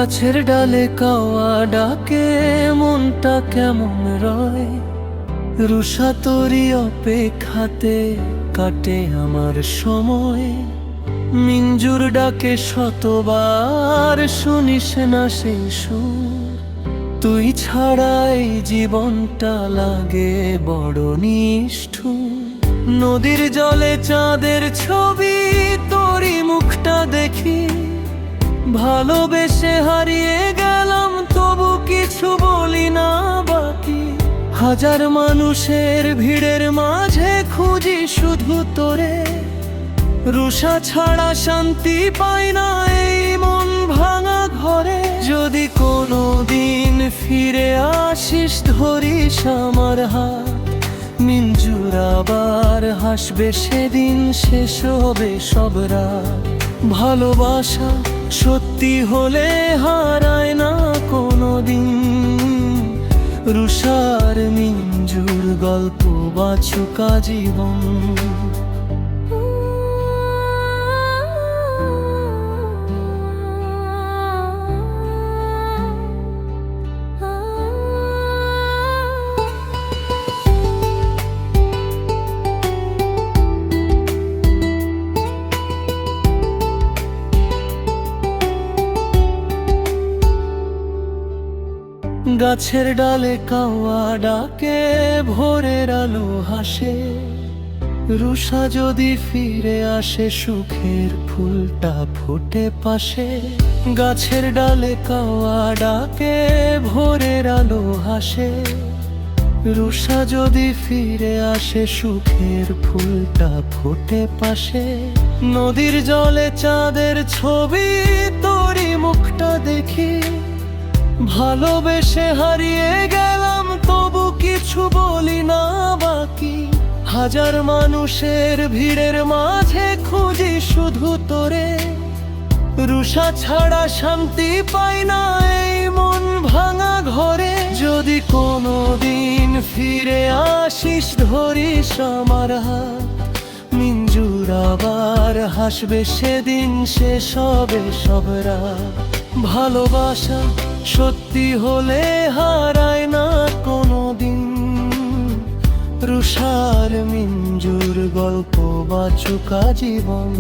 গাছের ডালে কাওয়া ডাকে, মনটা কেমন রয়। রুষা তোরি অপেক্ষাতে কাটে আমার সময়। মিঞ্জুর ডাকে শতবার, শুনিস না সেই সুর। তুই ছাড়াই জীবনটা লাগে বড় নিষ্ঠুর। নদীর জলে চাঁদের ছবি, তোরই মুখটা দেখি। ভালোবেসে হারিয়ে গেলাম, তবু কিছু বলি না বাকি। হাজার মানুষের ভিড়ের মাঝে খুঁজি শুধু তোরে। রুষা ছাড়া শান্তি পাই না এই মন ভাঙা ঘরে। যদি কোনো দিন ফিরে আসিস, ধরিস আমার হাত। মিঞ্জুর আবার হাসবে, সেদিন শেষ হবে সব রাত। ভালোবাসা সত্যি হলে হারায় না কোনো দিন। রুষার মিঞ্জুর গল্প বাঁচুকা জীবন। গাছের ডালে কাওয়া ডাকে, ভোরের আলো হাসে। রুষা যদি ফিরে আসে, সুখের ফুলটা ফোটে পাশে। গাছের ডালে কাওয়া ডাকে, ভোরের আলো হাসে। রুষা যদি ফিরে আসে, সুখের ফুলটা ফোটে পাশে। নদীর জলে চাঁদের ছবি, তোরই মুখটা দেখি। ভালোবেসে হারিয়ে গেলাম, তবু কিছু বলি না বাকি। হাজার মানুষের ভিড়ের মাঝে খুঁজি শুধু তোরে। রুষা ছাড়া শান্তি পাই না এই মন ভাঙা ঘরে। যদি কোনো দিন ফিরে আসিস, ধরিস আমার হাত। মিঞ্জুর আবার হাসবে, সেদিন শেষ হবে সব রাত। ভালোবাসা সত্যি হলে হারায় না কোনো দিন। রুষার মিঞ্জুর গল্প বাঁচুকা জীবন।